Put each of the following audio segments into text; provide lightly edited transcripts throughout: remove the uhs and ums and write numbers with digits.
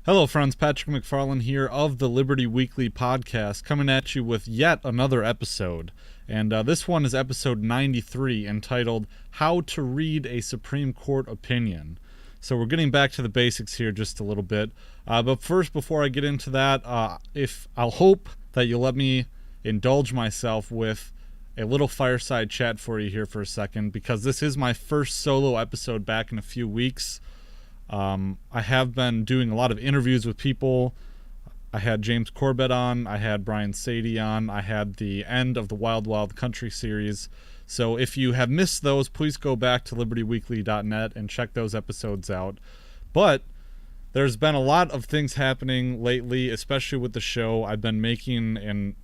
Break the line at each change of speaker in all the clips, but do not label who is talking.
Hello friends, Patrick McFarlane here of the Liberty Weekly podcast, coming at you with yet another episode. And this one is episode 93, entitled How to Read a Supreme Court Opinion. So we're getting back to the basics here just a little bit. But first, before I get into that, I'll hope that you'll let me indulge myself with a little fireside chat for you here for a second, because this is my first solo episode back in a few weeks. I have been doing a lot of interviews with people. I had James Corbett on, I had Brian Sadie on, I had the end of the Wild Wild Country series. So if you have missed those, please go back to libertyweekly.net and check those episodes out. But there's been a lot of things happening lately, especially with the show. I've been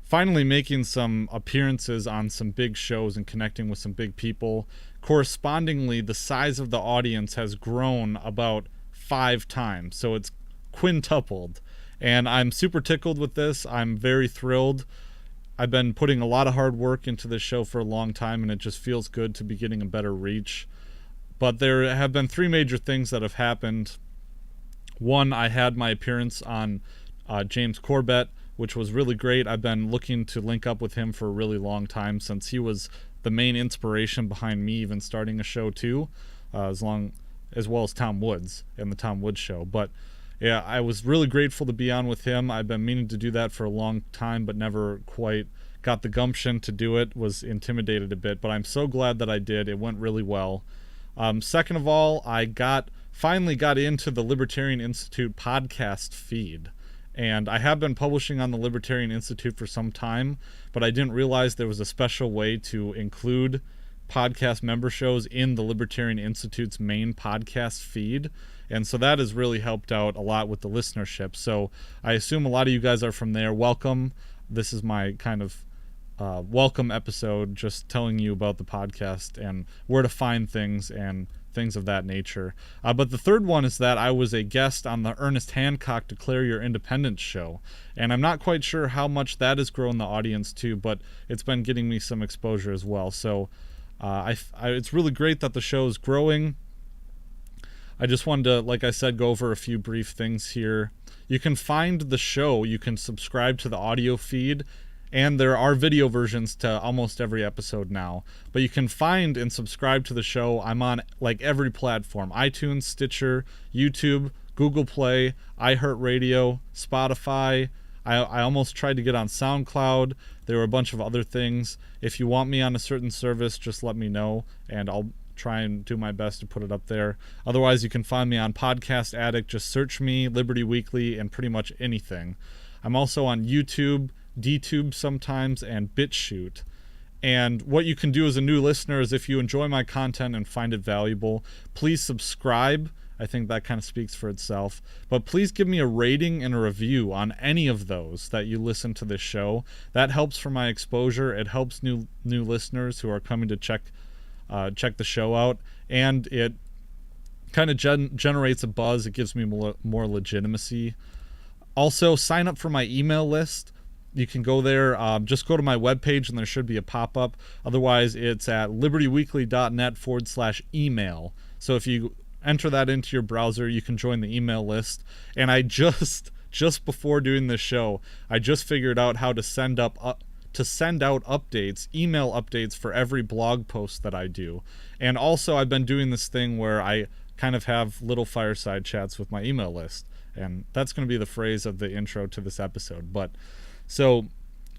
finally making some appearances on some big shows and connecting with some big people. Correspondingly, the size of the audience has grown about 5 times, so it's quintupled. And I'm super tickled with this. I'm very thrilled. I've been putting a lot of hard work into this show for a long time, and it just feels good to be getting a better reach. But there have been 3 major things that have happened. One, I had my appearance on James Corbett, which was really great. I've been looking to link up with him for a really long time, since he was the main inspiration behind me even starting a show too, as well as Tom Woods and the Tom Woods Show. But yeah, I was really grateful to be on with him. I've been meaning to do that for a long time, but never quite got the gumption to do it. Was intimidated a bit, but I'm so glad that I did. It went really well. Second of all, I finally got into the Libertarian Institute podcast feed. And I have been publishing on the Libertarian Institute for some time, but I didn't realize there was a special way to include podcast member shows in the Libertarian Institute's main podcast feed. And so that has really helped out a lot with the listenership. So I assume a lot of you guys are from there. Welcome. This is my kind of welcome episode, just telling you about the podcast and where to find things and things of that nature. But the third one is that I was a guest on the Ernest Hancock Declare Your Independence show, and I'm not quite sure how much that has grown the audience too, but it's been getting me some exposure as well. So it's really great that the show is growing. I just wanted to, like I said, go over a few brief things here. You can find the show, you can subscribe to the audio feed, and there are video versions to almost every episode now. But you can find and subscribe to the show. I'm on like every platform: iTunes, Stitcher, YouTube, Google Play, iHeartRadio, Spotify. I almost tried to get on SoundCloud. There were a bunch of other things. If you want me on a certain service, just let me know, and I'll try and do my best to put it up there. Otherwise, you can find me on Podcast Addict. Just search me, Liberty Weekly, and pretty much anything. I'm also on YouTube, DTube sometimes, and BitChute. And what you can do as a new listener is, if you enjoy my content and find it valuable, please subscribe. I think that kind of speaks for itself. But please give me a rating and a review on any of those that you listen to this show. That helps for my exposure. It helps new listeners who are coming to check the show out, and it kind of generates a buzz. It gives me more legitimacy. Also, sign up for my email list. You can go there, just go to my webpage and there should be a pop-up. Otherwise, it's at libertyweekly.net/email. So if you enter that into your browser, you can join the email list. And I just before doing this show, I just figured out how to send out updates, email updates for every blog post that I do. And also, I've been doing this thing where I kind of have little fireside chats with my email list. And that's going to be the phrase of the intro to this episode. So,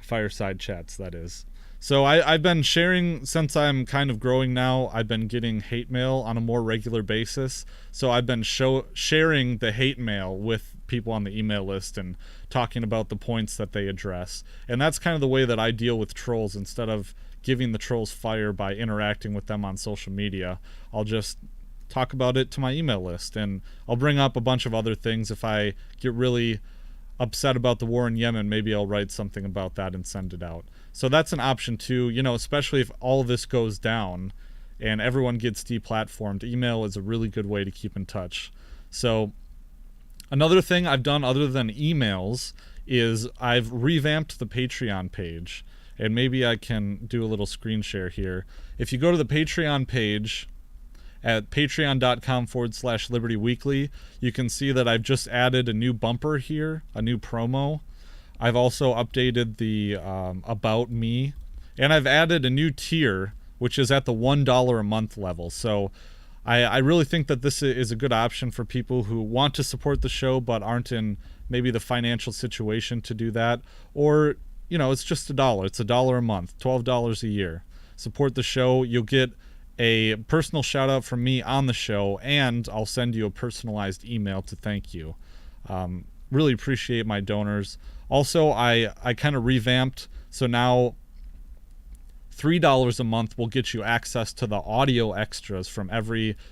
fireside chats, that is. So I've been sharing, since I'm kind of growing now, I've been getting hate mail on a more regular basis. So I've been sharing the hate mail with people on the email list and talking about the points that they address. And that's kind of the way that I deal with trolls. Instead of giving the trolls fire by interacting with them on social media, I'll just talk about it to my email list. And I'll bring up a bunch of other things. If I get really upset about the war in Yemen, maybe I'll write something about that and send it out. So that's an option too, especially if all this goes down and everyone gets deplatformed. Email is a really good way to keep in touch. So another thing I've done other than emails is I've revamped the Patreon page. And maybe I can do a little screen share here. If you go to the Patreon page at patreon.com/Liberty Weekly. You can see that I've just added a new bumper here, a new promo. I've also updated the About Me, and I've added a new tier, which is at the $1 a month level. So I really think that this is a good option for people who want to support the show but aren't in maybe the financial situation to do that. Or, it's just $1. It's $1 a month, $12 a year. Support the show. You'll get a personal shout out from me on the show, and I'll send you a personalized email to thank you. Really appreciate my donors. Also, I kind of revamped, so now $3 a month will get you access to the audio extras from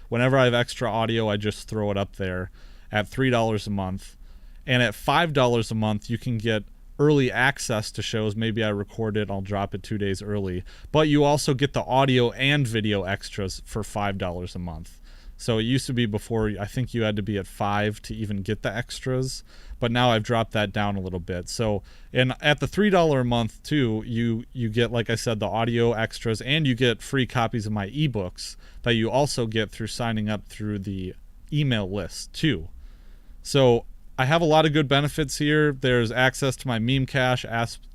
whenever I have extra audio, I just throw it up there at $3 a month. And at $5 a month, you can get early access to shows. Maybe I record it, I'll drop it 2 days early. But you also get the audio and video extras for $5 a month. So it used to be before, I think you had to be at $5 to even get the extras, but now I've dropped that down a little bit. So, and at the $3 a month too, you get, like I said, the audio extras, and you get free copies of my ebooks that you also get through signing up through the email list too. So I have a lot of good benefits here. There's access to my meme cache,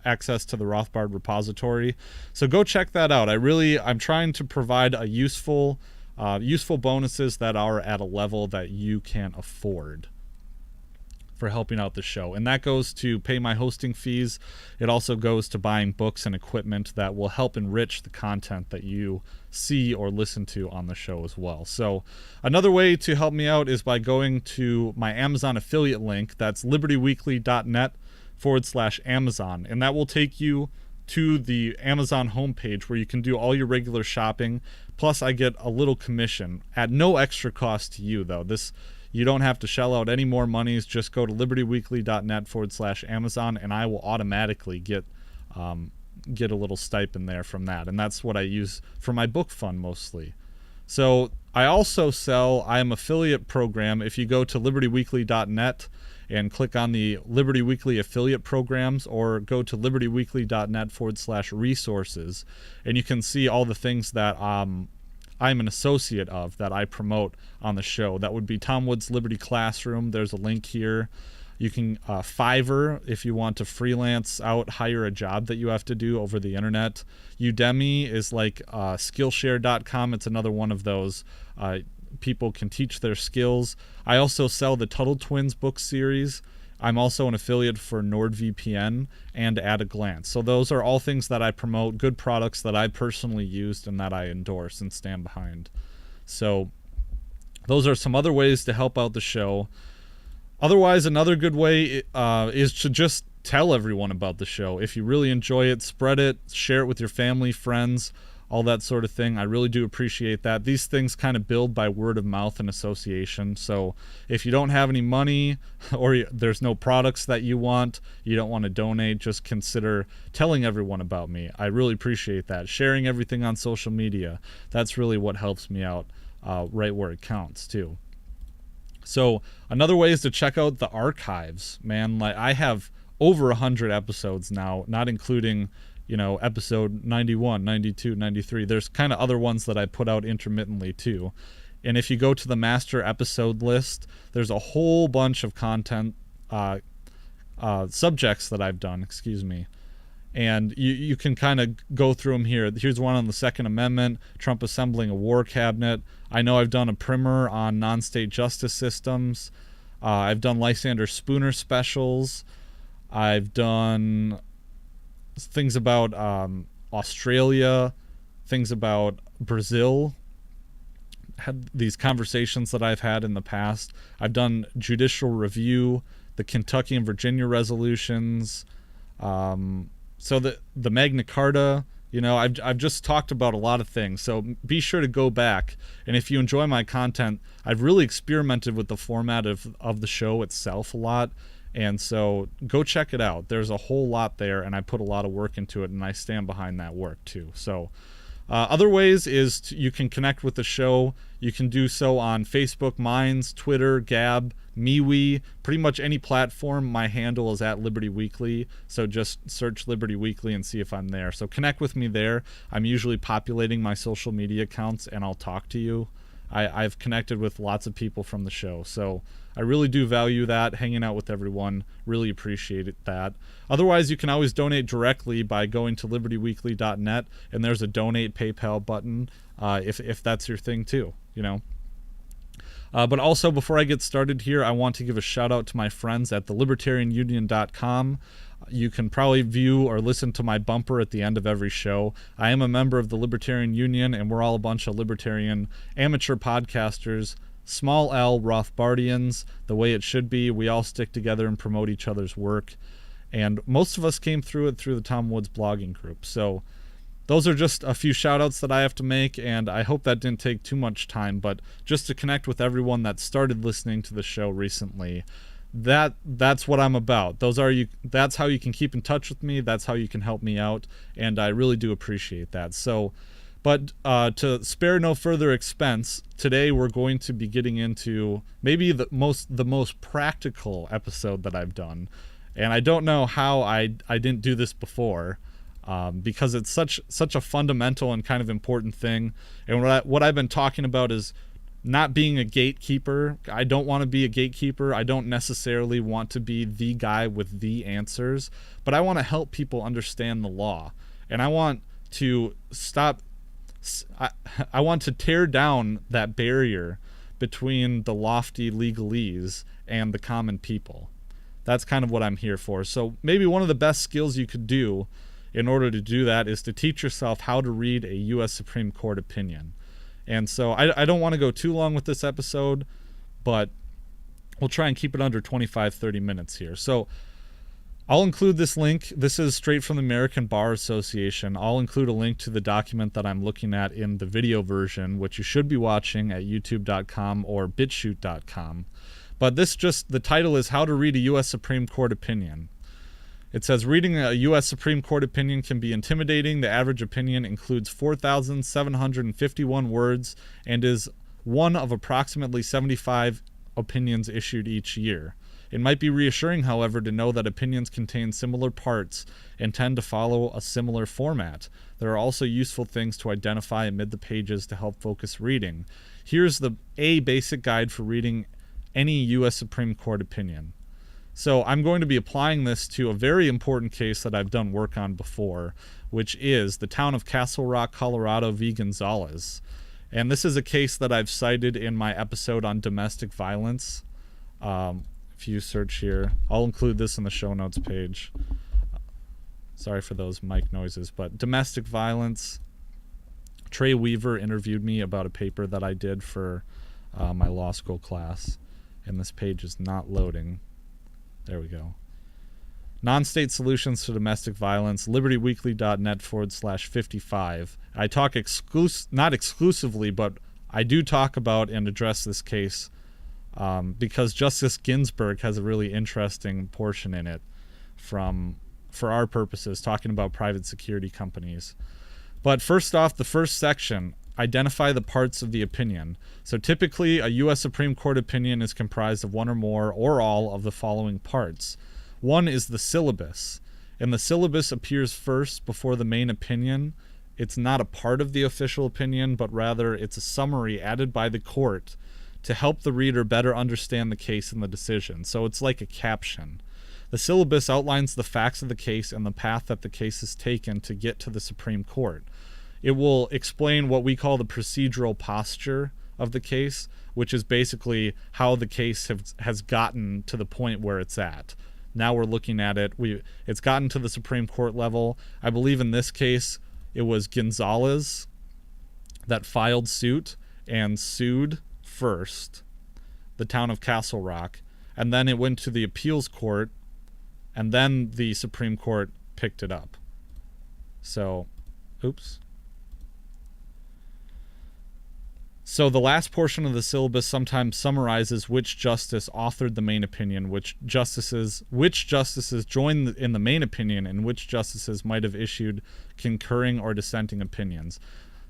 access to the Rothbard repository. So go check that out. I'm trying to provide a useful bonuses that are at a level that you can afford for helping out the show. And that goes to pay my hosting fees. It also goes to buying books and equipment that will help enrich the content that you see or listen to on the show as well. So another way to help me out is by going to my Amazon affiliate link. That's libertyweekly.net/Amazon. And that will take you to the Amazon homepage where you can do all your regular shopping. Plus, I get a little commission at no extra cost to you, though. You don't have to shell out any more monies. Just go to libertyweekly.net/Amazon, and I will automatically get a little stipend there from that. And that's what I use for my book fund mostly. So I also I am affiliate program. If you go to libertyweekly.net and click on the Liberty Weekly affiliate programs, or go to libertyweekly.net/resources, and you can see all the things that I'm an associate of that I promote on the show. That would be Tom Wood's Liberty Classroom. There's a link here. You can Fiverr if you want to freelance out, hire a job that you have to do over the internet. Udemy is like Skillshare.com. It's another one of those. People can teach their skills. I also sell the Tuttle Twins book series. I'm also an affiliate for NordVPN and At a Glance. So those are all things that I promote, good products that I personally used and that I endorse and stand behind. So those are some other ways to help out the show. Otherwise, another good way is to just tell everyone about the show. If you really enjoy it, spread it, share it with your family, friends, all that sort of thing. I really do appreciate that. These things kind of build by word of mouth and association. So if you don't have any money, or there's no products that you want, you don't want to donate, just consider telling everyone about me. I really appreciate that. Sharing everything on social media, that's really what helps me out right where it counts too. So another way is to check out the archives, man. Like, I have over 100 episodes now, not including episode 91, 92, 93. There's kind of other ones that I put out intermittently too. And if you go to the master episode list, there's a whole bunch of content, subjects that I've done, and you can kind of go through them here. Here's one on the Second Amendment, Trump assembling a war cabinet. I know I've done a primer on non-state justice systems. I've done Lysander Spooner specials. I've done things about Australia, things about Brazil, had these conversations that I've had in the past. I've done judicial review, the Kentucky and Virginia resolutions, so the Magna Carta. I've just talked about a lot of things, so be sure to go back. And if you enjoy my content, I've really experimented with the format of the show itself a lot. And so go check it out. There's a whole lot there, and I put a lot of work into it, and I stand behind that work too. So other ways is you can connect with the show. You can do so on Facebook, Minds, Twitter, Gab, MeWe, pretty much any platform. My handle is at Liberty Weekly, so just search Liberty Weekly and see if I'm there. So connect with me there. I'm usually populating my social media accounts, and I'll talk to you. I've connected with lots of people from the show. So I really do value that, hanging out with everyone. Really appreciate that. Otherwise, you can always donate directly by going to libertyweekly.net, and there's a donate PayPal button if that's your thing too, you know. But also, before I get started here, I want to give a shout out to my friends at thelibertarianunion.com. You can probably view or listen to my bumper at the end of every show. I am a member of the Libertarian Union, and we're all a bunch of libertarian amateur podcasters, small L Rothbardians, the way it should be. We all stick together and promote each other's work. And most of us came through it through the Tom Woods blogging group. So those are just a few shout outs that I have to make, and I hope that didn't take too much time, but just to connect with everyone that started listening to the show recently. That's what I'm about. That's how you can keep in touch with me. That's how you can help me out, and I really do appreciate that. So, but to spare no further expense, today we're going to be getting into maybe the most practical episode that I've done, and I don't know how I didn't do this before, because it's such a fundamental and kind of important thing. And what I've been talking about is not being a gatekeeper. I don't want to be a gatekeeper. I don't necessarily want to be the guy with the answers, but I want to help people understand the law. And I want to I want to tear down that barrier between the lofty legalese and the common people. That's kind of what I'm here for. So maybe one of the best skills you could do in order to do that is to teach yourself how to read a U.S. Supreme Court opinion. And so I don't want to go too long with this episode, but we'll try and keep it under 25-30 minutes here. So I'll include this link. This is straight from the American Bar Association. I'll include a link to the document that I'm looking at in the video version, which you should be watching at youtube.com or bitshoot.com. But the title is How to Read a U.S. Supreme Court Opinion. It says, reading a U.S. Supreme Court opinion can be intimidating. The average opinion includes 4,751 words and is one of approximately 75 opinions issued each year. It might be reassuring, however, to know that opinions contain similar parts and tend to follow a similar format. There are also useful things to identify amid the pages to help focus reading. Here's a basic guide for reading any U.S. Supreme Court opinion. So I'm going to be applying this to a very important case that I've done work on before, which is the town of Castle Rock, Colorado v. Gonzales. And this is a case that I've cited in my episode on domestic violence. If you search here, I'll include this in the show notes page. Sorry for those mic noises, but domestic violence. Trey Weaver interviewed me about a paper that I did for my law school class, and this page is not loading. There we go. Non-state solutions to domestic violence, libertyweekly.net/55. I talk not exclusively, but I do talk about and address this case because Justice Ginsburg has a really interesting portion in it for our purposes, talking about private security companies. But first off, the first section, identify the parts of the opinion. So typically, a U.S. Supreme Court opinion is comprised of one or more or all of the following parts. One is the syllabus, and the syllabus appears first before the main opinion. It's not a part of the official opinion, but rather it's a summary added by the court to help the reader better understand the case and the decision. So it's like a caption. The syllabus outlines the facts of the case and the path that the case has taken to get to the Supreme Court. It will explain what we call the procedural posture of the case, which is basically how the case has gotten to the point where it's at. Now we're looking at it. It's gotten to the Supreme Court level. I believe in this case it was Gonzales that filed suit and sued first the town of Castle Rock, and then it went to the appeals court, and then the Supreme Court picked it up. So, oops. So the last portion of the syllabus sometimes summarizes which justice authored the main opinion, which justices joined in the main opinion, and which justices might have issued concurring or dissenting opinions.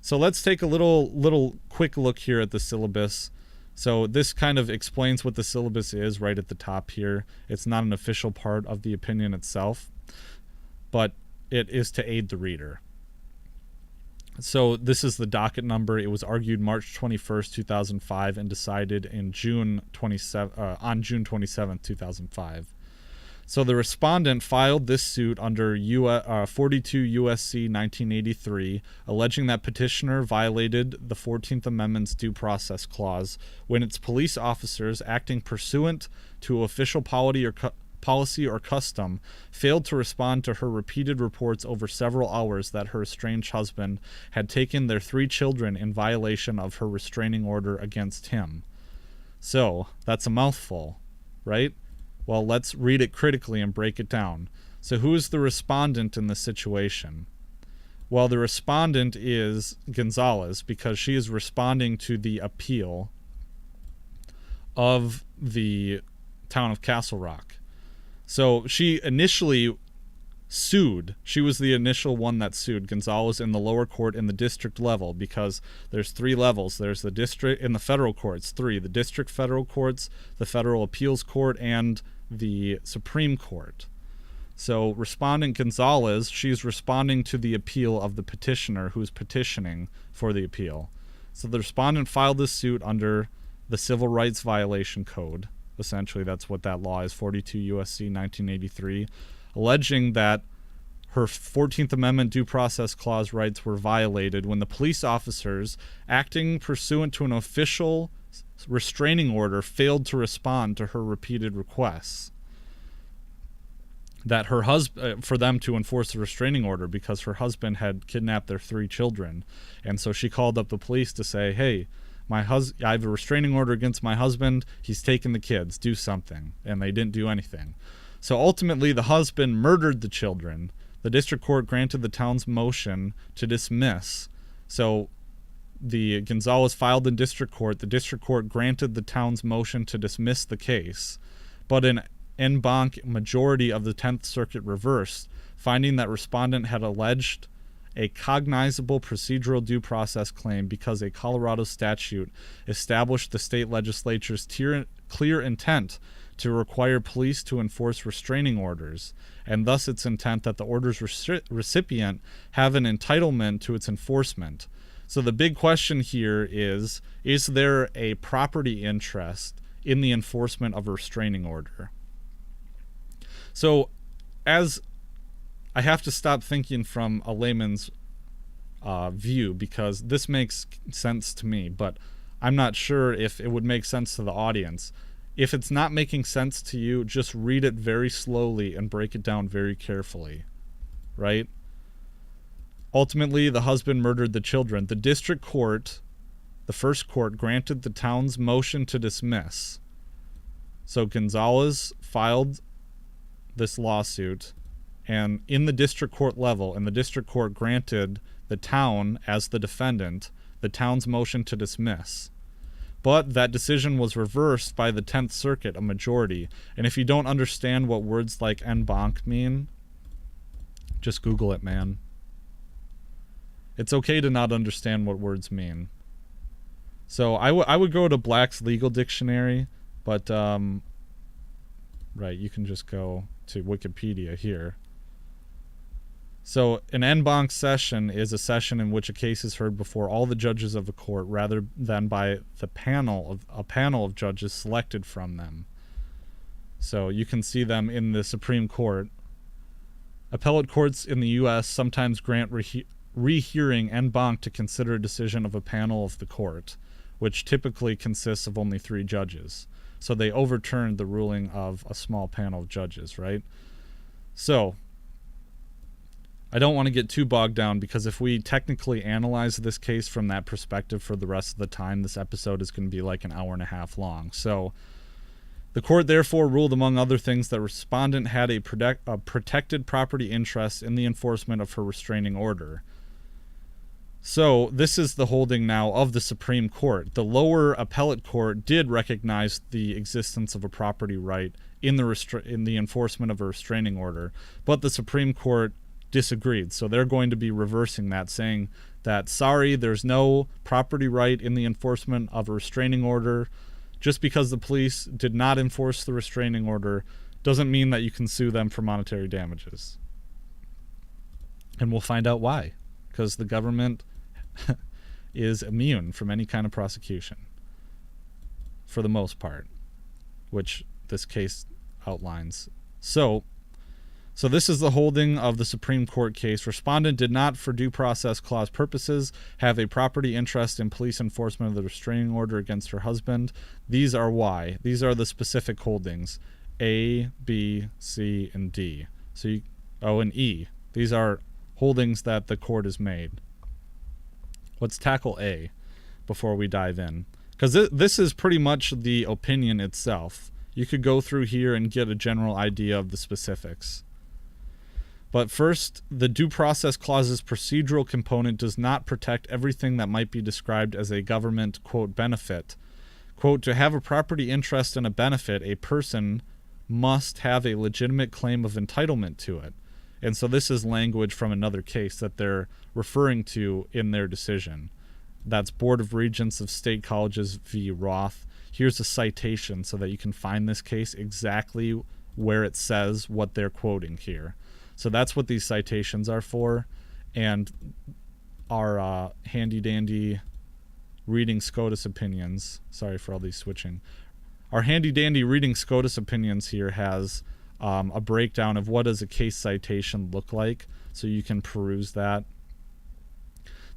So let's take a little quick look here at the syllabus. So this kind of explains what the syllabus is right at the top here. It's not an official part of the opinion itself, but it is to aid the reader. So this is the docket number. It was argued March 21st, 2005, and decided in on June 27th, 2005. So the respondent filed this suit under 42 U.S.C. 1983, alleging that petitioner violated the 14th Amendment's Due Process Clause when its police officers, acting pursuant to official policy or custom, failed to respond to her repeated reports over several hours that her estranged husband had taken their 3 children in violation of her restraining order against him. So, that's a mouthful, right? Well, let's read it critically and break it down. So who is the respondent in this situation? Well, the respondent is Gonzales, because she is responding to the appeal of the town of Castle Rock. So she initially sued. She was the initial one that sued Gonzales in the lower court in the district level, because there's 3 levels. There's the district in the federal courts, 3, the district federal courts, the federal appeals court, and the Supreme Court. So respondent Gonzales, she's responding to the appeal of the petitioner who's petitioning for the appeal. So the respondent filed this suit under the Civil Rights Violation Code. Essentially, that's what that law is, 42 U.S.C. 1983, alleging that her 14th Amendment Due Process Clause rights were violated when the police officers, acting pursuant to an official restraining order, failed to respond to her repeated requests that her husband, for them to enforce the restraining order, because her husband had kidnapped their 3 children. And so she called up the police to say, hey, I have a restraining order against my husband. He's taken the kids. Do something. And they didn't do anything. So ultimately, the husband murdered the children. The district court granted the town's motion to dismiss. So the Gonzales filed in district court. The district court granted the town's motion to dismiss the case. But an en banc majority of the 10th Circuit reversed, finding that respondent had alleged a cognizable procedural due process claim because a Colorado statute established the state legislature's clear intent to require police to enforce restraining orders, and thus its intent that the order's recipient have an entitlement to its enforcement. So the big question here is there a property interest in the enforcement of a restraining order? So as I have to stop thinking from a layman's view, because this makes sense to me, but I'm not sure if it would make sense to the audience. If it's not making sense to you, just read it very slowly and break it down very carefully, right? Ultimately, the husband murdered the children. The district court, the first court, granted the town's motion to dismiss. So Gonzales filed this lawsuit, and in the district court level, and the district court granted the town, as the defendant, the town's motion to dismiss. But that decision was reversed by the 10th Circuit, a majority. And if you don't understand what words like en banc mean, just Google it, man. It's okay to not understand what words mean. So I would go to Black's Legal Dictionary, but, right, you can just go to Wikipedia here. So an en banc session is a session in which a case is heard before all the judges of a court rather than by a panel of judges selected from them. So you can see them in the Supreme Court. Appellate courts in the U.S. sometimes grant rehearing en banc to consider a decision of a panel of the court, which typically consists of only 3 judges. So they overturned the ruling of a small panel of judges, right? So I don't want to get too bogged down, because if we technically analyze this case from that perspective for the rest of the time, this episode is going to be like an hour and a half long. So the court therefore ruled, among other things, that respondent had a protected property interest in the enforcement of her restraining order. So this is the holding now of the Supreme Court. The lower appellate court did recognize the existence of a property right in the enforcement of a restraining order, but the Supreme Court disagreed. So they're going to be reversing that, saying that, sorry, there's no property right in the enforcement of a restraining order. Just because the police did not enforce the restraining order doesn't mean that you can sue them for monetary damages. And we'll find out why. Because the government is immune from any kind of prosecution, for the most part, which this case outlines. So this is the holding of the Supreme Court case. Respondent did not, for due process clause purposes, have a property interest in police enforcement of the restraining order against her husband. These are why. These are the specific holdings: A, B, C, and D. So and E. These are holdings that the court has made. Let's tackle A before we dive in, because this is pretty much the opinion itself. You could go through here and get a general idea of the specifics. But first, the due process clause's procedural component does not protect everything that might be described as a government, quote, benefit. Quote, to have a property interest in a benefit, a person must have a legitimate claim of entitlement to it. And so this is language from another case that they're referring to in their decision. That's Board of Regents of State Colleges v. Roth. Here's a citation so that you can find this case exactly where it says what they're quoting here. So that's what these citations are for. And our handy-dandy reading SCOTUS opinions, sorry for all these switching, our handy-dandy reading SCOTUS opinions here has a breakdown of what does a case citation look like, so you can peruse that.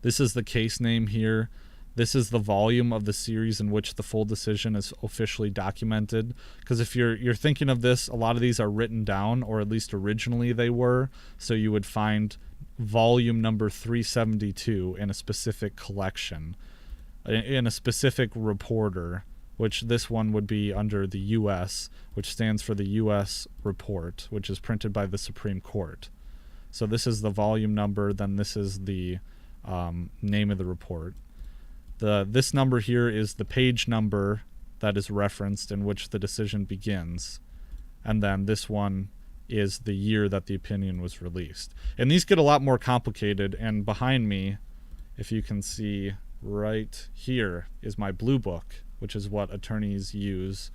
This is the case name here. This is the volume of the series in which the full decision is officially documented. Because if you're thinking of this, a lot of these are written down, or at least originally they were. So you would find volume number 372 in a specific collection, in a specific reporter, which this one would be under the U.S., which stands for the U.S. report, which is printed by the Supreme Court. So this is the volume number, then this is the name of the report. This number here is the page number that is referenced in which the decision begins. And then this one is the year that the opinion was released. And these get a lot more complicated. And behind me, if you can see right here, is my blue book, which is what attorneys use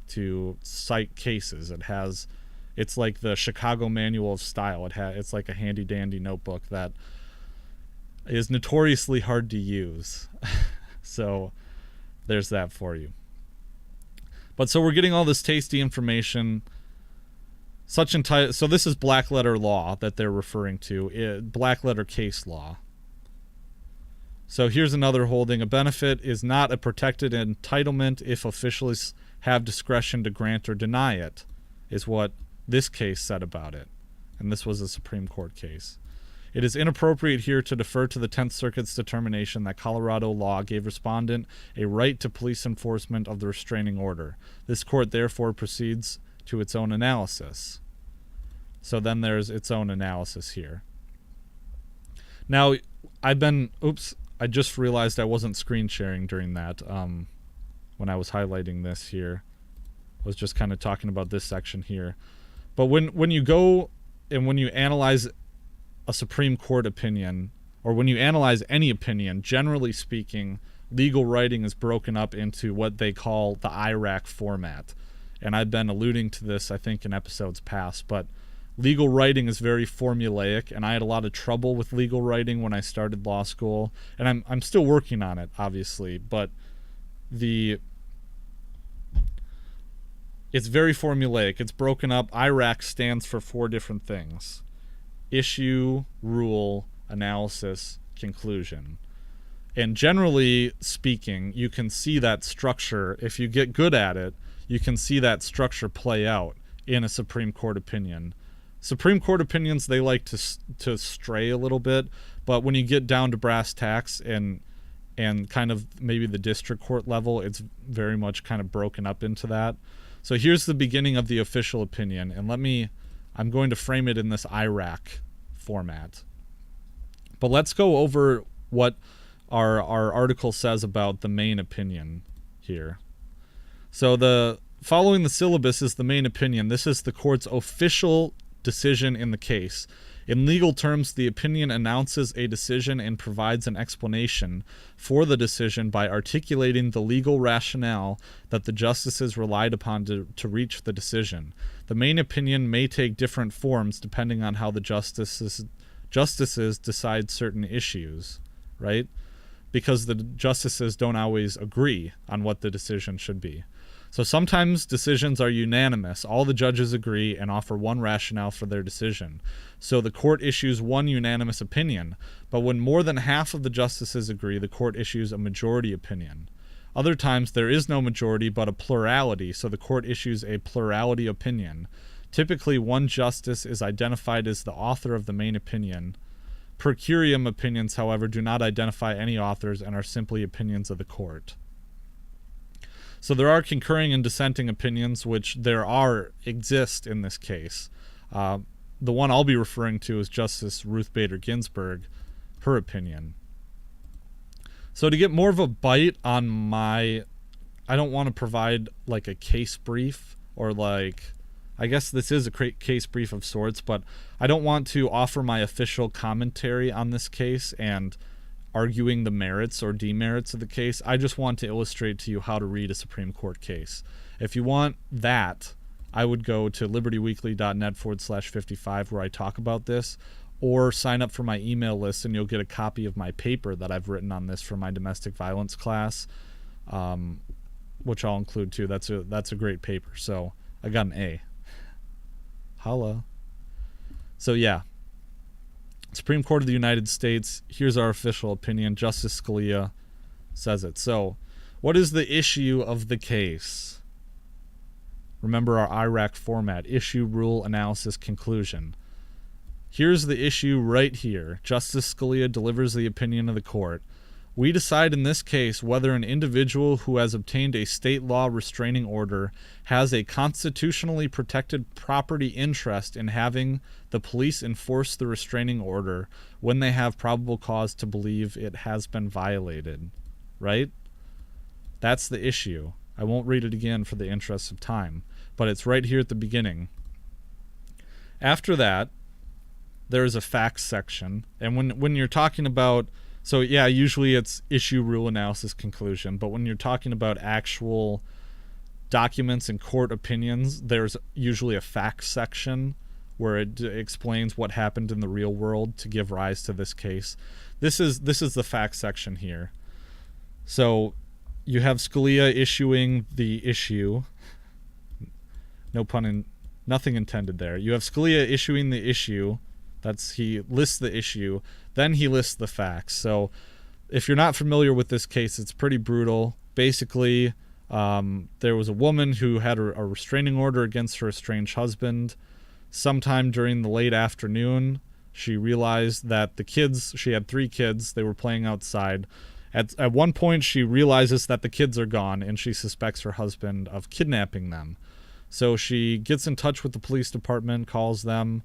to cite cases. It's like the Chicago Manual of Style. It's like a handy dandy notebook that is notoriously hard to use. So there's that for you. But so we're getting all this tasty information. So this is black letter law that they're referring to, black letter case law. So here's another holding. A benefit is not a protected entitlement if officials have discretion to grant or deny it, is what this case said about it. And this was a Supreme Court case. It is inappropriate here to defer to the 10th Circuit's determination that Colorado law gave respondent a right to police enforcement of the restraining order. This court therefore proceeds to its own analysis. So then there's its own analysis here. Now, I just realized I wasn't screen sharing during that when I was highlighting this here. I was just kind of talking about this section here. But when you go and when you analyze a Supreme Court opinion, or when you analyze any opinion, generally speaking, legal writing is broken up into what they call the IRAC format. And I've been alluding to this, I think, in episodes past, but legal writing is very formulaic, and I had a lot of trouble with legal writing when I started law school, and I'm still working on it, obviously, but it's very formulaic. It's broken up. IRAC stands for 4 different things: issue, rule, analysis, conclusion. And generally speaking, you can see that structure. If you get good at it, you can see that structure play out in a Supreme Court opinion. Supreme Court opinions, they like to stray a little bit, but when you get down to brass tacks and kind of maybe the district court level, it's very much kind of broken up into that. So here's the beginning of the official opinion, and I'm going to frame it in this IRAC format. But let's go over what our article says about the main opinion here. So following the syllabus is the main opinion. This is the court's official decision in the case. In legal terms, the opinion announces a decision and provides an explanation for the decision by articulating the legal rationale that the justices relied upon to reach the decision. The main opinion may take different forms depending on how the justices decide certain issues. right? Because the justices don't always agree on what the decision should be. So sometimes decisions are unanimous. All the judges agree and offer one rationale for their decision. So the court issues one unanimous opinion. But when more than half of the justices agree, the court issues a majority opinion. Other times there is no majority but a plurality, so the court issues a plurality opinion. Typically, one justice is identified as the author of the main opinion. Per curiam opinions, however, do not identify any authors and are simply opinions of the court. So there are concurring and dissenting opinions, which exist in this case. The one I'll be referring to is Justice Ruth Bader Ginsburg, her opinion. So to get more of a bite on I don't want to provide like a case brief or I guess this is a case brief of sorts, but I don't want to offer my official commentary on this case and arguing the merits or demerits of the case. I just want to illustrate to you how to read a Supreme Court case. If you want that, I would go to libertyweekly.net/55 where I talk about this, or sign up for my email list and you'll get a copy of my paper that I've written on this for my domestic violence class, which I'll include too. That's a great paper. So I got an A. Holla. So yeah. Supreme Court of the United States, here's our official opinion. Justice Scalia says it. So, what is the issue of the case? Remember our IRAC format: issue, rule, analysis, conclusion. Here's the issue right here. Justice Scalia delivers the opinion of the court. We decide in this case whether an individual who has obtained a state law restraining order has a constitutionally protected property interest in having the police enforce the restraining order when they have probable cause to believe it has been violated. Right? That's the issue. I won't read it again for the interest of time, but it's right here at the beginning. After that, there is a facts section, and when you're talking about, so yeah, usually it's issue, rule, analysis, conclusion, but when you're talking about actual documents and court opinions, there's usually a facts section where it explains what happened in the real world to give rise to this case. This is the facts section here. So you have Scalia issuing the issue. Nothing intended there. You have Scalia issuing the issue. He lists the issue, then he lists the facts. So if you're not familiar with this case, it's pretty brutal. Basically, there was a woman who had a restraining order against her estranged husband. Sometime during the late afternoon, she realized that she had 3 kids, they were playing outside. At one point, she realizes that the kids are gone, and she suspects her husband of kidnapping them. So she gets in touch with the police department, calls them,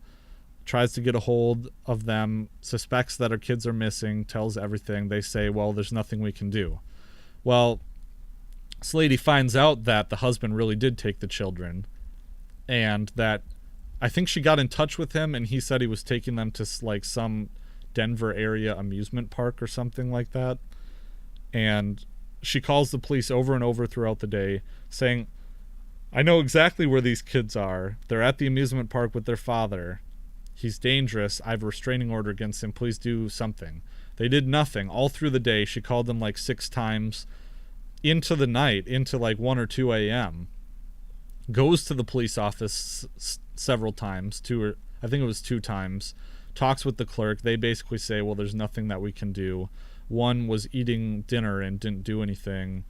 tries to get a hold of them, suspects that her kids are missing, tells everything. They say, well, there's nothing we can do. Well, this lady finds out that the husband really did take the children, and that I think she got in touch with him, and he said he was taking them to like some Denver area amusement park or something like that. And she calls the police over and over throughout the day saying, I know exactly where these kids are. They're at the amusement park with their father. He's dangerous. I have a restraining order against him. Please do something. They did nothing. All through the day, she called them like 6 times into the night, into like 1 or 2 a.m. Goes to the police office several times, I think it was 2 times. Talks with the clerk. They basically say, well, there's nothing that we can do. One was eating dinner and didn't do anything.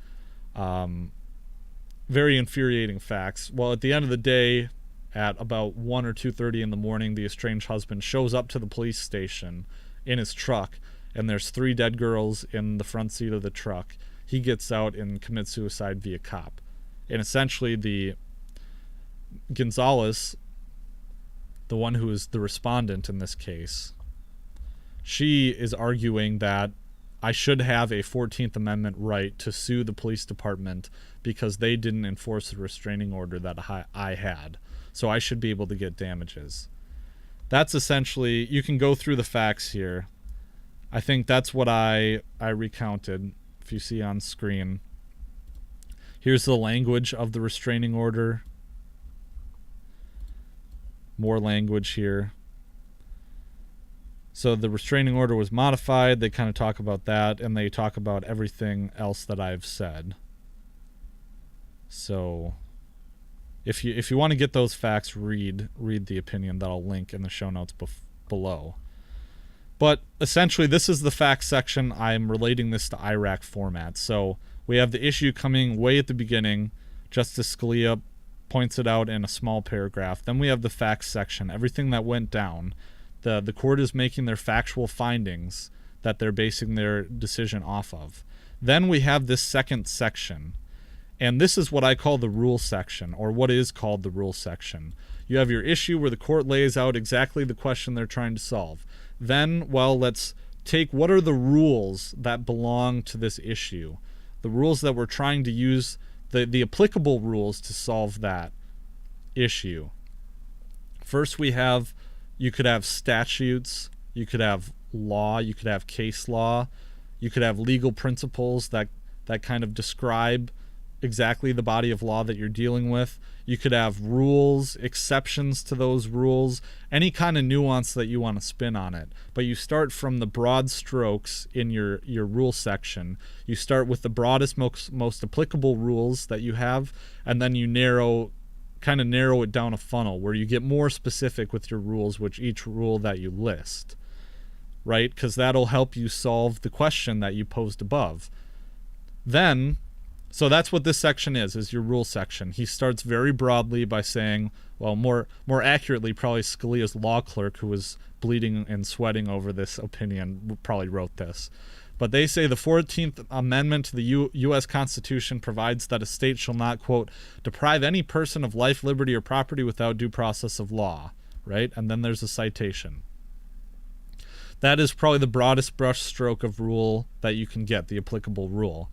Very infuriating facts. Well, at the end of the day, at about 1 or 2:30 in the morning, the estranged husband shows up to the police station in his truck, and there's 3 dead girls in the front seat of the truck. He gets out and commits suicide via cop. And essentially, the Gonzales, the one who is the respondent in this case, she is arguing that I should have a 14th Amendment right to sue the police department because they didn't enforce the restraining order that I had. So I should be able to get damages. That's essentially, you can go through the facts here. I think that's what I recounted, if you see on screen. Here's the language of the restraining order. More language here. So the restraining order was modified. They kind of talk about that, and they talk about everything else that I've said. So if you want to get those facts, read the opinion that I'll link in the show notes below. But essentially, this is the facts section. I'm relating this to IRAC format. So we have the issue coming way at the beginning. Justice Scalia points it out in a small paragraph. Then we have the facts section, everything that went down. The court is making their factual findings that they're basing their decision off of. Then we have this second section, and this is what I call the rule section, or what is called the rule section. You have your issue where the court lays out exactly the question they're trying to solve. Then, well, let's take what are the rules that belong to this issue, the rules that we're trying to use, the applicable rules to solve that issue. First we have, you could have statutes, you could have law, you could have case law, you could have legal principles that kind of describe exactly the body of law that you're dealing with. You could have rules, exceptions to those rules, any kind of nuance that you want to spin on it. But you start from the broad strokes in your rule section. You start with the broadest, most applicable rules that you have, and then you narrow it down a funnel where you get more specific with your rules, which each rule that you list, right? Because that'll help you solve the question that you posed above. Then, so that's what this section is your rule section. He starts very broadly by saying, well, more accurately, probably Scalia's law clerk, who was bleeding and sweating over this opinion, probably wrote this. But they say the 14th Amendment to the U.S. Constitution provides that a state shall not, quote, deprive any person of life, liberty, or property without due process of law, right? And then there's a citation. That is probably the broadest brush stroke of rule that you can get, the applicable rule.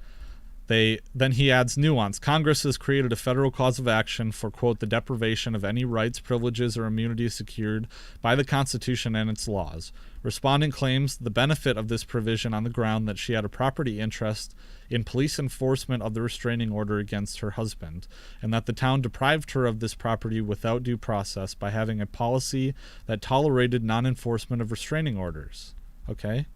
Then he adds nuance. Congress has created a federal cause of action for, quote, the deprivation of any rights, privileges, or immunities secured by the Constitution and its laws. Respondent claims the benefit of this provision on the ground that she had a property interest in police enforcement of the restraining order against her husband, and that the town deprived her of this property without due process by having a policy that tolerated non-enforcement of restraining orders. Okay?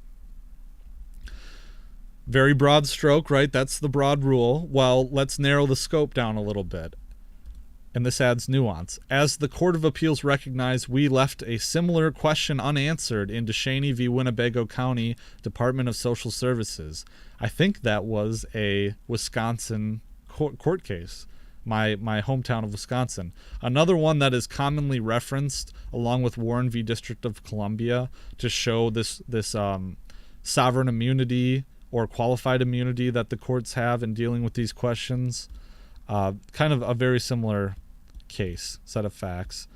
Very broad stroke, right? That's the broad rule. Well, let's narrow the scope down a little bit. And this adds nuance. As the Court of Appeals recognized, we left a similar question unanswered in DeShaney v. Winnebago County Department of Social Services. I think that was a Wisconsin court case, my hometown of Wisconsin. Another one that is commonly referenced, along with Warren v. District of Columbia, to show this sovereign immunity or qualified immunity that the courts have in dealing with these questions. Kind of a very similar case, set of facts.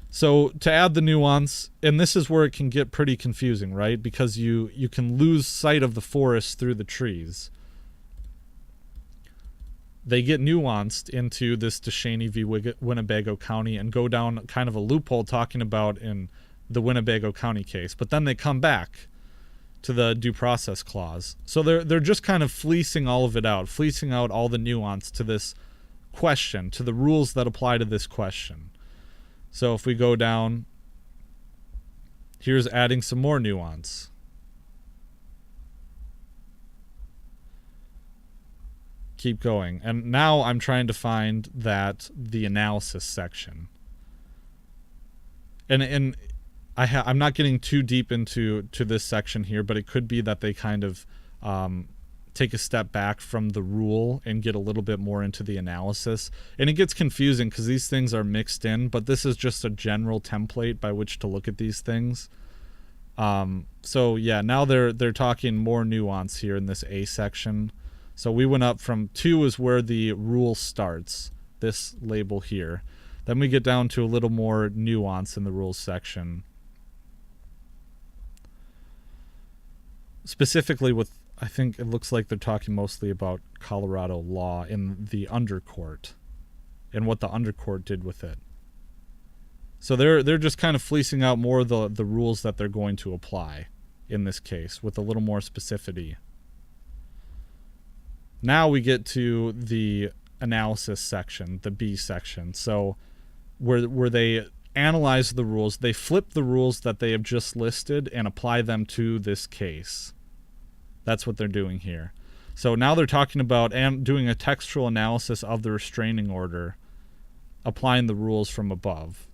So to add the nuance, and this is where it can get pretty confusing, right? Because you can lose sight of the forest through the trees. They get nuanced into this DeShaney v. Winnebago County and go down kind of a loophole talking about in the Winnebago County case. But then they come back to the due process clause. So they're just kind of fleecing all of it out, fleecing out all the nuance to this question, to the rules that apply to this question. So if we go down, here's adding some more nuance. Keep going. And now I'm trying to find the analysis section. And I'm not getting too deep into this section here, but it could be that they kind of take a step back from the rule and get a little bit more into the analysis. And it gets confusing because these things are mixed in, but this is just a general template by which to look at these things. So yeah, now they're talking more nuance here in this A section. So we went up from 2 is where the rule starts, this label here. Then we get down to a little more nuance in the rules section. Specifically with, I think it looks like they're talking mostly about Colorado law in the undercourt and what the undercourt did with it. So they're just kind of fleecing out more the rules that they're going to apply in this case with a little more specificity. Now we get to the analysis section, the B section. So where they analyze the rules. They flip the rules that they have just listed and apply them to this case. That's what they're doing here. So now they're talking about doing a textual analysis of the restraining order, applying the rules from above.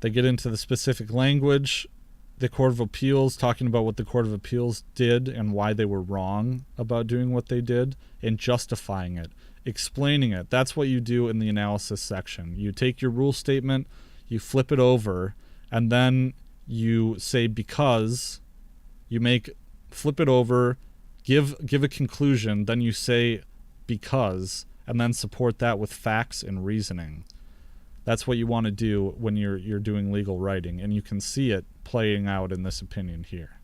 They get into the specific language. The Court of Appeals, talking about what the Court of Appeals did and why they were wrong about doing what they did, and justifying it, explaining it. That's what you do in the analysis section. You take your rule statement, you flip it over, and then you say because. You flip it over, give a conclusion, then you say because, and then support that with facts and reasoning. That's what you want to do when you're doing legal writing, and you can see it playing out in this opinion here.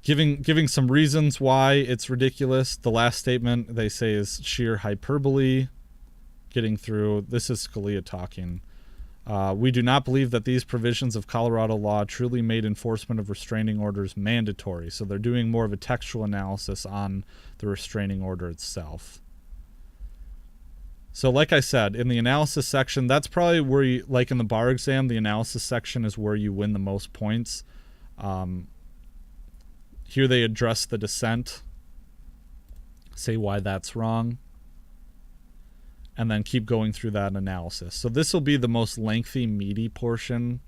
Giving some reasons why it's ridiculous. The last statement they say is sheer hyperbole. Getting through, this is Scalia talking. We do not believe that these provisions of Colorado law truly made enforcement of restraining orders mandatory. So they're doing more of a textual analysis on the restraining order itself. So like I said, in the analysis section, that's probably where you, like in the bar exam, the analysis section is where you win the most points. Here they address the dissent, say why that's wrong, and then keep going through that analysis. So this will be the most lengthy, meaty portion,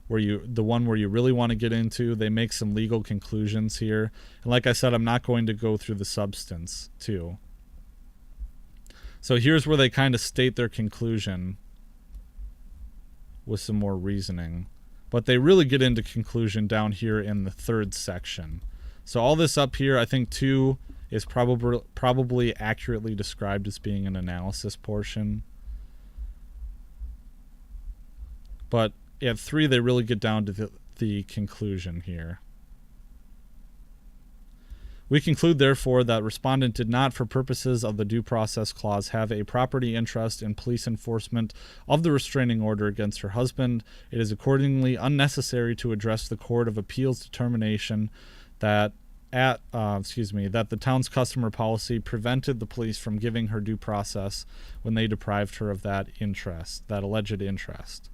the one where you really want to get into. They make some legal conclusions here. And like I said, I'm not going to go through the substance too. So here's where they kind of state their conclusion with some more reasoning. But they really get into conclusion down here in the third section. So all this up here, I think 2 is probably accurately described as being an analysis portion. But at 3, they really get down to the conclusion here. We conclude, therefore, that respondent did not, for purposes of the Due Process Clause, have a property interest in police enforcement of the restraining order against her husband. It is accordingly unnecessary to address the Court of Appeals determination that that the town's customer policy prevented the police from giving her due process when they deprived her of that interest, that alleged interest.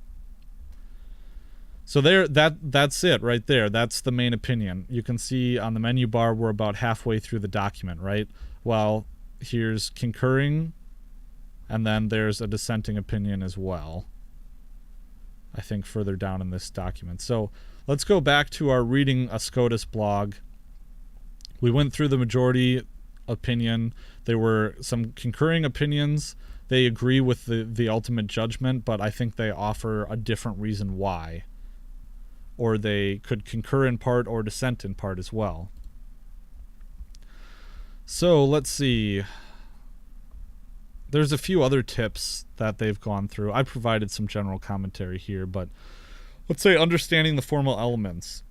So that's it right there. That's the main opinion. You can see on the menu bar we're about halfway through the document, right? Well, here's concurring, and then there's a dissenting opinion as well, I think further down in this document. So let's go back to our Reading a SCOTUS blog. We went through the majority opinion. There were some concurring opinions. They agree with the ultimate judgment, but I think they offer a different reason why. Or they could concur in part or dissent in part as well. So let's see. There's a few other tips that they've gone through. I provided some general commentary here, but let's say understanding the formal elements.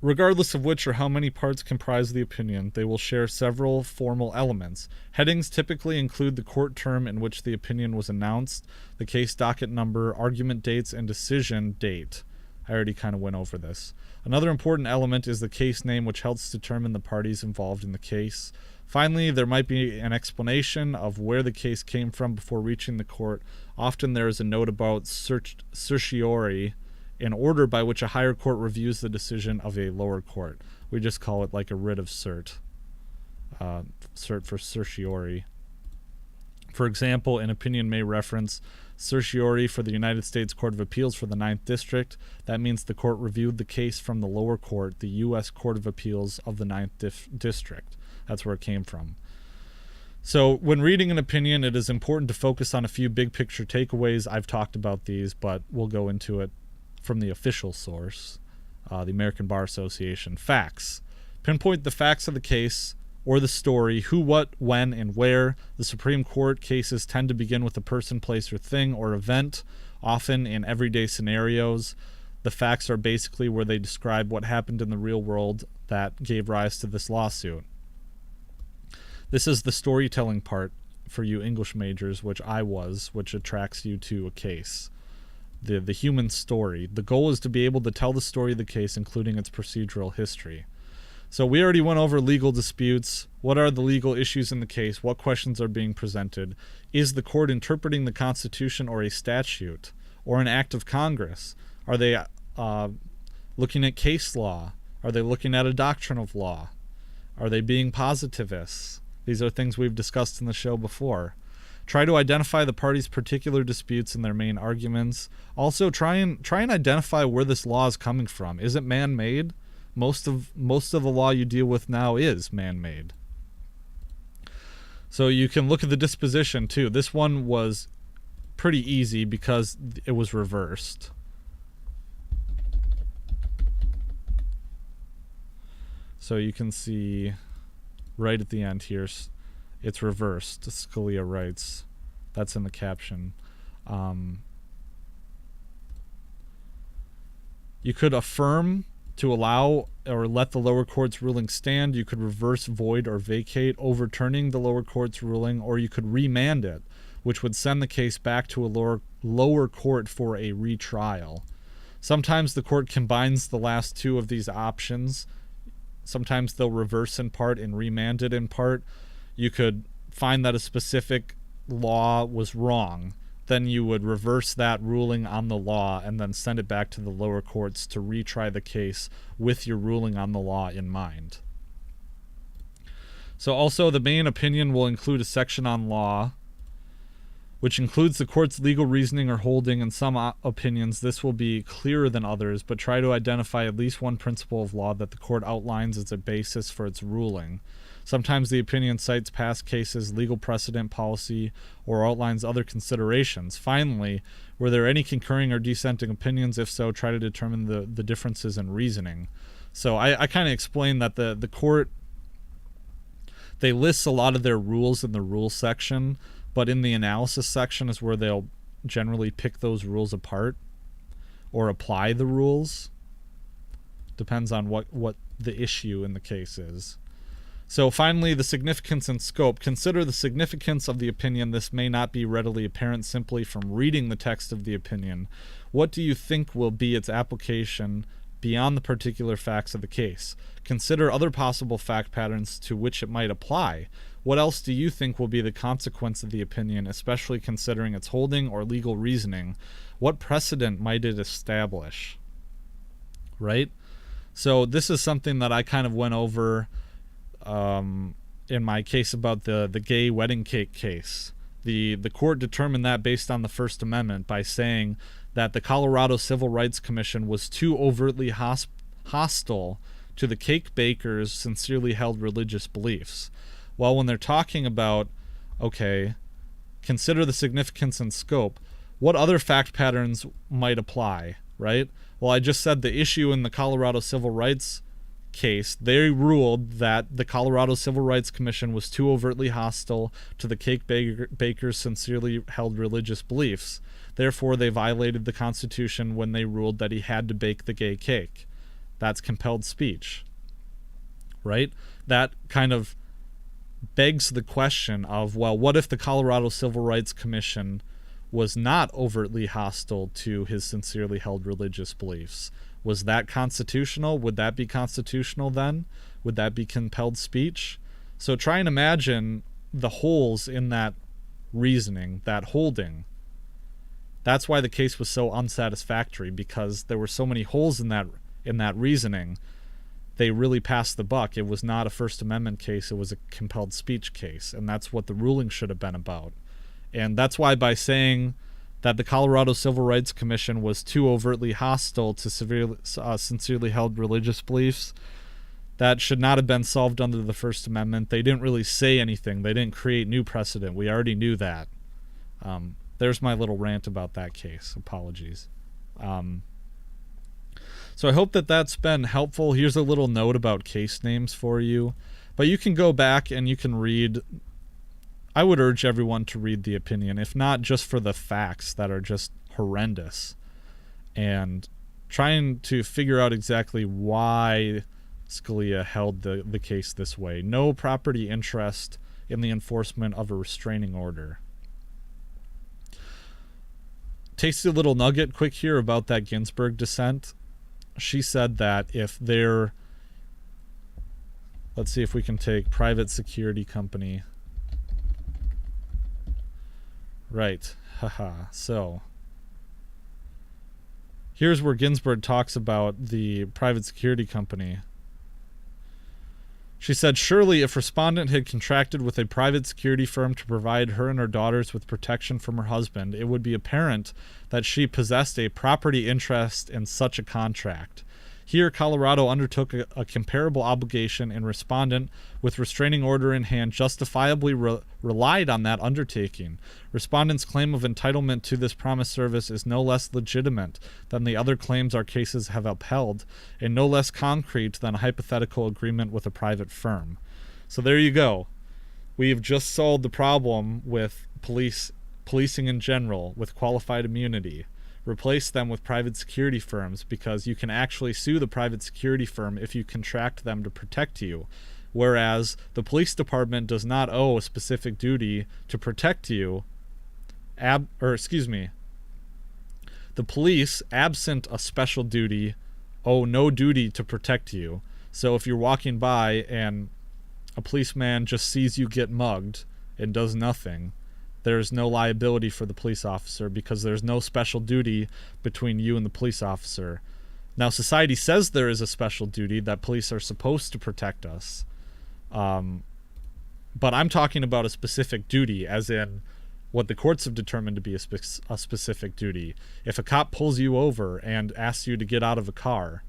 Regardless of which or how many parts comprise the opinion, they will share several formal elements. Headings typically include the court term in which the opinion was announced, the case docket number, argument dates, and decision date. I already kind of went over this. Another important element is the case name, which helps determine the parties involved in the case. Finally, there might be an explanation of where the case came from before reaching the court. Often there is a note about certiorari, an order by which a higher court reviews the decision of a lower court. We just call it like a writ of cert. Cert for certiorari. For example, an opinion may reference certiorari for the United States Court of Appeals for the 9th District. That means the court reviewed the case from the lower court, the U.S. Court of Appeals of the 9th District. That's where it came from. So when reading an opinion, it is important to focus on a few big picture takeaways. I've talked about these, but we'll go into it from the official source, the American Bar Association. Facts. Pinpoint the facts of the case or the story, who, what, when, and where. The Supreme Court cases tend to begin with a person, place, or thing or event, often in everyday scenarios. The facts are basically where they describe what happened in the real world that gave rise to this lawsuit. This is the storytelling part for you English majors, which I was, which attracts you to a case. The human story. The goal is to be able to tell the story of the case, including its procedural history. So we already went over legal disputes. What are the legal issues in the case? What questions are being presented? Is the court interpreting the Constitution or a statute or an act of Congress? Are they looking at case law? Are they looking at a doctrine of law? Are they being positivists? These are things we've discussed in the show before. Try to identify the parties' particular disputes and their main arguments. Also, try and identify where this law is coming from. Is it man-made? Most of the law you deal with now is man-made. So you can look at the disposition too. This one was pretty easy because it was reversed. So you can see right at the end here, it's reversed. Scalia writes, that's in the caption. You could affirm to allow or let the lower court's ruling stand. You could reverse, void, or vacate, overturning the lower court's ruling, or you could remand it, which would send the case back to a lower court for a retrial. Sometimes the court combines the last two of these options. Sometimes they'll reverse in part and remand it in part. You could find that a specific law was wrong. Then you would reverse that ruling on the law and then send it back to the lower courts to retry the case with your ruling on the law in mind. So also the main opinion will include a section on law, which includes the court's legal reasoning or holding. In some opinions, this will be clearer than others, but try to identify at least one principle of law that the court outlines as a basis for its ruling. Sometimes the opinion cites past cases, legal precedent, policy, or outlines other considerations. Finally, were there any concurring or dissenting opinions? If so, try to determine the differences in reasoning. So I kind of explained that the court, they list a lot of their rules in the rules section, but in the analysis section is where they'll generally pick those rules apart or apply the rules. Depends on what the issue in the case is. So finally, the significance and scope. Consider the significance of the opinion. This may not be readily apparent simply from reading the text of the opinion. What do you think will be its application beyond the particular facts of the case? Consider other possible fact patterns to which it might apply. What else do you think will be the consequence of the opinion, especially considering its holding or legal reasoning? What precedent might it establish? Right? So this is something that I kind of went over in my case about the gay wedding cake case. The court determined that based on the First Amendment by saying that the Colorado Civil Rights Commission was too overtly hostile to the cake baker's sincerely held religious beliefs. Well, when they're talking about, okay, consider the significance and scope, what other fact patterns might apply, right? Well, I just said the issue in the Colorado Civil Rights case, they ruled that the Colorado Civil Rights Commission was too overtly hostile to the cake baker's sincerely held religious beliefs. Therefore, they violated the Constitution when they ruled that he had to bake the gay cake. That's compelled speech, right? That kind of begs the question of, well, what if the Colorado Civil Rights Commission was not overtly hostile to his sincerely held religious beliefs? Was that constitutional? Would that be constitutional then? Would that be compelled speech? So try and imagine the holes in that reasoning, that holding. That's why the case was so unsatisfactory, because there were so many holes in that reasoning. They really passed the buck. It was not a First Amendment case, it was a compelled speech case, and that's what the ruling should have been about. And that's why by saying that the Colorado Civil Rights Commission was too overtly hostile to sincerely held religious beliefs, that should not have been solved under the First Amendment. They didn't really say anything. They didn't create new precedent. We already knew that. There's my little rant about that case. Apologies. So I hope that that's been helpful. Here's a little note about case names for you. But you can go back and you can read. I would urge everyone to read the opinion, if not just for the facts that are just horrendous, and trying to figure out exactly why Scalia held the case this way. No property interest in the enforcement of a restraining order. Tasty little nugget quick here about that Ginsburg dissent. She said that if there Let's see if we can take private security company. Right. Haha. So here's where Ginsburg talks about the private security company. She said, surely if respondent had contracted with a private security firm to provide her and her daughters with protection from her husband, it would be apparent that she possessed a property interest in such a contract. Here, Colorado undertook a comparable obligation, and respondent, with restraining order in hand, justifiably relied on that undertaking. Respondent's claim of entitlement to this promised service is no less legitimate than the other claims our cases have upheld, and no less concrete than a hypothetical agreement with a private firm. So there you go. We've just solved the problem with policing in general, with qualified immunity. Replace them with private security firms, because you can actually sue the private security firm if you contract them to protect you, whereas the police department does not owe a specific duty to protect you. The police, absent a special duty, owe no duty to protect you. So if you're walking by and a policeman just sees you get mugged and does nothing, there's no liability for the police officer, because there's no special duty between you and the police officer. Now, society says there is a special duty, that police are supposed to protect us. But I'm talking about a specific duty, as in what the courts have determined to be a specific duty. If a cop pulls you over and asks you to get out of a car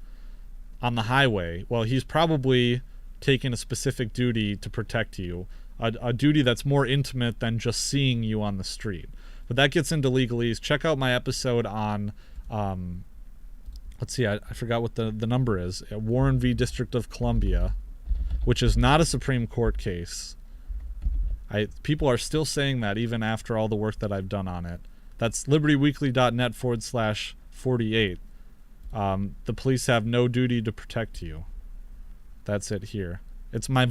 on the highway, well, he's probably taking a specific duty to protect you. A duty that's more intimate than just seeing you on the street. But that gets into legalese. Check out my episode on, let's see, I forgot what the number is. Warren v. District of Columbia, which is not a Supreme Court case. People are still saying that even after all the work that I've done on it. That's libertyweekly.net/48. The police have no duty to protect you. That's it here. It's my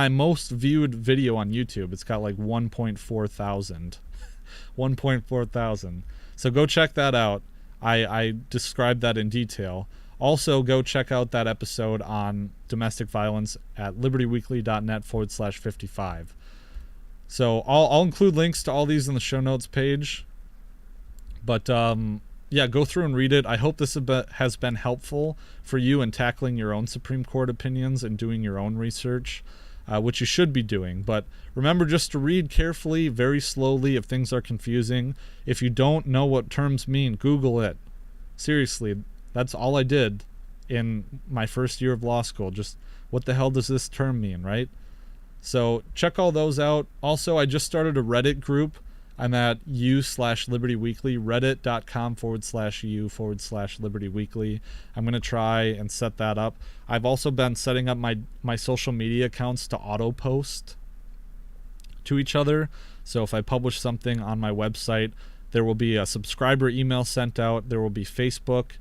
most viewed video on YouTube. It's got like 1.4 thousand. 1.4 thousand. So go check that out. I described that in detail. Also, go check out that episode on domestic violence at libertyweekly.net/55. So I'll include links to all these in the show notes page. But yeah, go through and read it. I hope this has been helpful for you in tackling your own Supreme Court opinions and doing your own research, which you should be doing. But remember just to read carefully, very slowly if things are confusing. If you don't know what terms mean, Google it. Seriously, that's all I did in my first year of law school. Just, what the hell does this term mean, right? So check all those out. Also, I just started a Reddit group. I'm at u/libertyweekly, reddit.com/u/libertyweekly. I'm going to try and set that up. I've also been setting up my social media accounts to auto-post to each other. So if I publish something on my website, there will be a subscriber email sent out. There will be Facebook,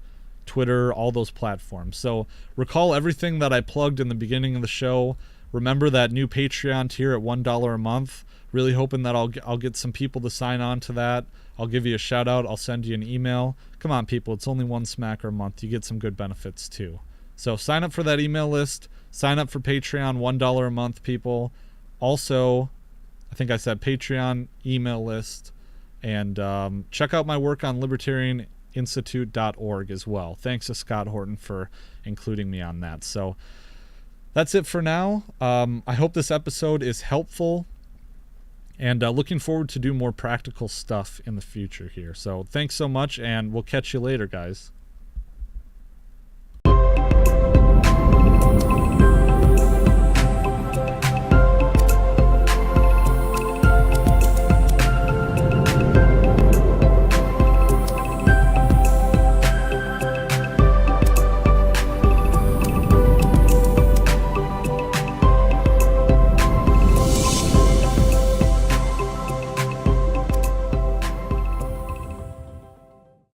Twitter, all those platforms. So recall everything that I plugged in the beginning of the show. Remember that new Patreon tier at $1 a month. Really hoping that I'll get some people to sign on to that. I'll give you a shout out. I'll send you an email. Come on, people. It's only one smacker a month. You get some good benefits too. So sign up for that email list. Sign up for Patreon, $1 a month, people. Also, I think I said Patreon, email list. And check out my work on libertarianinstitute.org as well. Thanks to Scott Horton for including me on that. So that's it for now. I hope this episode is helpful. And looking forward to do more practical stuff in the future here. So thanks so much, and we'll catch you later, guys.